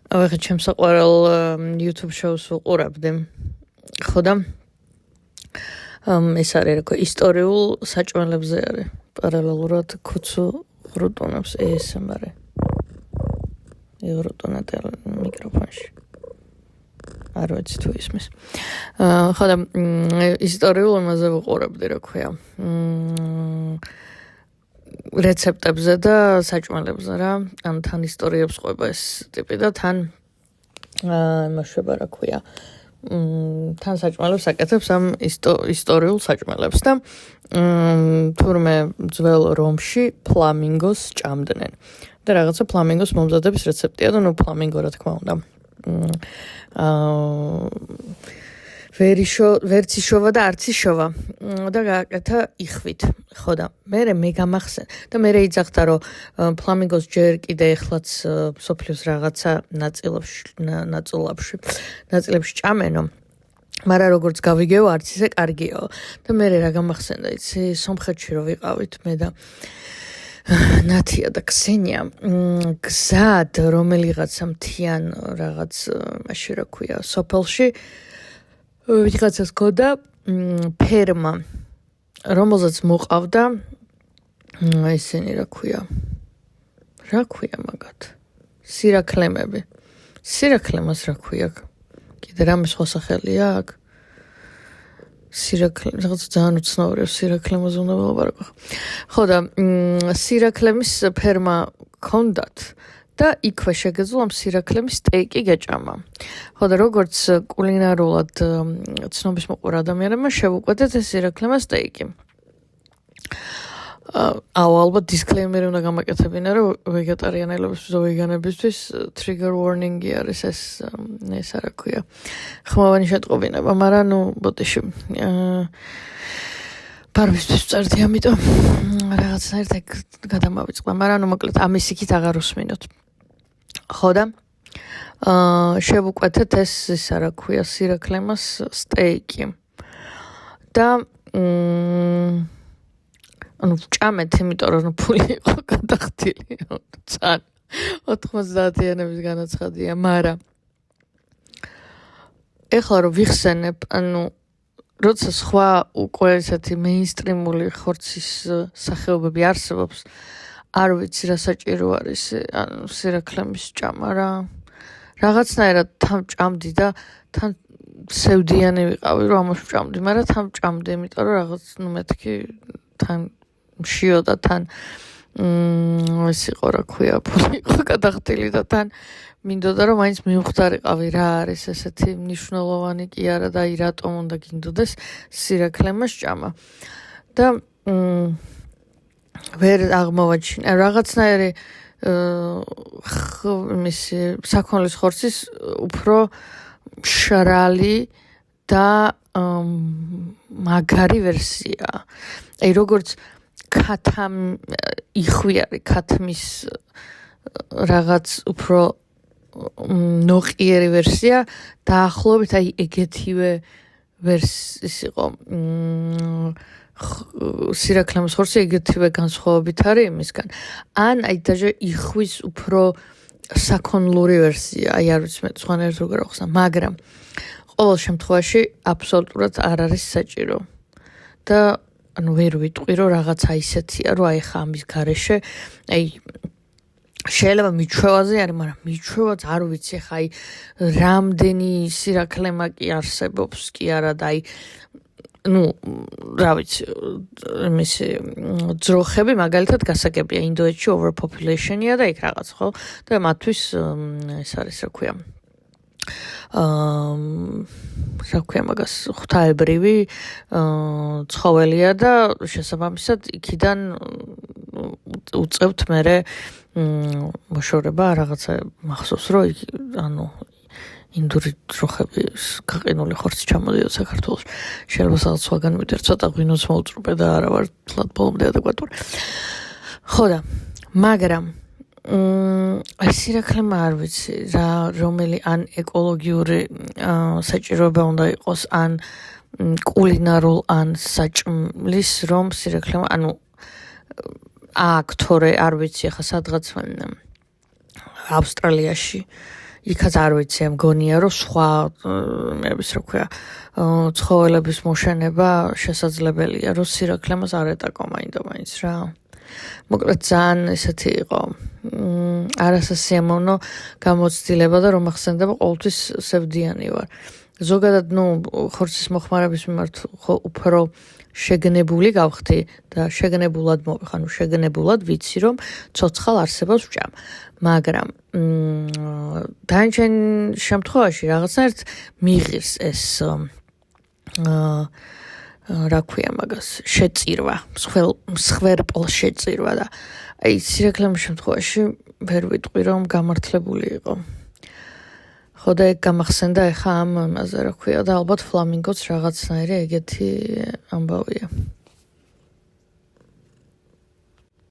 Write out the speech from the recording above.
ავიღე ჩემს საყვარელ YouTube shows ვუყურებდი. ხო და ეს არის რა ისტორიულ საჭმელებზე არის. პარალელურად ქუცუ ხრუტუნებს ASMR. ევროტონატ მიკროფონში. არ ვიცი თუ ისმის. ხო და ისტორიულ ამაზე ვუყურებდი რა ქვია. რეცეპტებზე და საჭმელებზე რა. ან თან ისტორიებს ყვება ეს ტიპი და თან იმაშება რა ქვია. თან საჭმელებს აკეთებს ამ ისტორიულ საჭმელებს და თურმე ძველ რომში ფლამინგოს ჭამდნენ. და რაღაცა ფლამინგოს მომზადების რეცეპტია და ნუ ფლამინგო რა თქმა უნდა. ვერც იშოვა და არც იშოვა და გააკეთა იხვით. ხო და მე გამახსენ და მე იძახდა რომ ფლამინგოს ჯერ კიდე ეხლაც სოფლიოს რაღაცა ნაწილებში ჭამენო. მაგრამ როგორც გავიგეო არც ისე კარგიაო და მე რა გამახსენდა იცი სომხეთში რო ვიყავით მე და ნათია და ქსენია გზად რომელიღაცა მთიან რაღაც მაშინ რა ქვია სოფელში ვიღაცას გქონდა ფერმა რომელზეც მოყავდა ესენი რა ქვია მაგათ სირაქლემები სირაქლემას რა ქვია კიდე რამე სხვა სახელია აქ სირაქლემ რაღაც ძალიან უცნაურია სირაქლემაზე უნდა ველაპარაკო ხო და სირაქლემის ფერმა ჰქონდათ და იქვე შეგეძლო ამ სირაქლემის სტეიკი გეჭამა. ხო და როგორც კულინარულად ცნობის მოყვრა ადამიანებმა შევუკვეთეთ ეს სირაქლემას სტეიკი. ალბათ დისკლეიმერი უნდა გამაკეთებინა რომ ვეგეტარიანელებისთვის და ვეგანებისთვის trigger warning-ი არის ეს რა ქვია. ხმოვანი შეტყობინება, მაგრამ ნუ ბოტიში ბარბისთვის წერდი, ამიტომ რაღაცნაირად გადამავიწყდა, მაგრამ ნუ მოკლედ ამის იქით აღარ უსმინოთ. ხო და შევუკვეთეთ ეს რა ქვია სირაქლემას სტეიკი. და ანუ ჭამეთ, იმიტომ რომ ფული იყო გადახდილი. ძალიან 90-იანების განაცხადია, მაგრამ ეხლა რომ ვიხსენებ, ანუ როცა სხვა უკვე ესეთი მეინსტრიმული ხორცის სახეობები არსებობს, არ ვიცი რა საჭირო არის, ანუ სირაქლემის ჭამა რა. რაღაცნაირად თან ჭამდი და თან სევდიანი ვიყავი, რომ ამას ვჭამდი, მაგრამ თან ჭამდი, იმიტომ რომ რაღაც ნუ მეთქი თან მშიო და თან ეს იყო რა ქვია, ფული იყო გადახდილი და თან მინდოდა რომ მაინც მივხვდარიყავი რა არის ესეთი მნიშვნელოვანი კი არა და აი რატომ უნდა გინდოდეს სირაქლემას ჭამა. და ვერ აღმოვაჩინა რაღაცნაირი მისი საქონლის ხორცის უფრო მშრალი და მაგარი ვერსია. აი როგორც ქათამ იხვი არის ქათმის რაღაც უფრო ნოყიერი ვერსია დაახლოებით აი ეგეთივე ვერსიის იყო სირაქლემის ხორცი ეგეთივე განსხვავებით არის იმისგან. ან აი დაჟე იხვის უფრო საქონლური ვერსია, აი არ ვიცი მე სხვანაირად როგორ ახსნა, მაგრამ ყოველ შემთხვევაში აბსოლუტურად არ არის საჭირო. და ანუ ვერ ვიტყვი რომ რაღაცა ისეთია, რომ აი ხა ამის გარეშე აი შეიძლება მიჩვევაზე არის, მაგრამ მიჩვევაც არ ვიცი ხა აი რამდენი სირაქლემა კი არსებობს კი არა და აი ნუ რა ვიცი მისი ძროხები მაგალითად გასაგებია ინდოეთში overpopulation-ია და იქ რაღაც ხო და მათთვის ეს არის რა ქვია რა ქვია მაგას ღვთაებრივი ცხოველია და შესაბამისად იქიდან უწევთ მერე მოშორება რაღაცა მახსოვს რომ ანუ ინდური ძროხები გაყინული ხორცი ჩამოდიოდა საქართველოში. შეიძლება სადაც სხვაგან მივიდერ, ცოტა ღვინოს მოუწრუპე და არა ვარ თლად ბოლომდე ადეკვატური. ხო და მაგრამ აი სირაქლემა არ ვიცი რა რომელი ან ეკოლოგიური საჭიროება უნდა იყოს ან კულინარულ ან საჭმლის რომ სირაქლემა ანუ აქ თორე არ ვიცი ახლა სადღაც ავსტრალიაში იქაც არ ვიცი, მგონია რომ სხვა მეების რა ქვია ცხოველების მოშენება შესაძლებელია, რომ სირაქლე მას არ ეტაკო მაინც რა. მოკლედ ძალიან ესეთი იყო არასასიამოვნო გამოცდილება და რომ ახსენდება ყოველთვის სევდიანი ვარ. ზოგადად ხორცის მოხმარების მიმართ უფრო შეგნებული გავხდი და შეგნებულად ვიცი რომ ცოცხალ არსებას ვჭამ, მაგრამ დანარჩენ შემთხვევაში რაღაცნაირად მიღირს ეს რა ქვია მაგას შეწირვა, მსხვერპლ შეწირვა და აი სირაქლემის შემთხვევაში ვერ ვიტყვი რომ გამართლებული იყო. ხო და ეგ გამახსენდა ეხა ამ ამაზე რა ქვია და ალბათ ფლამინგოც რაღაცნაირი ეგეთი ამბავია.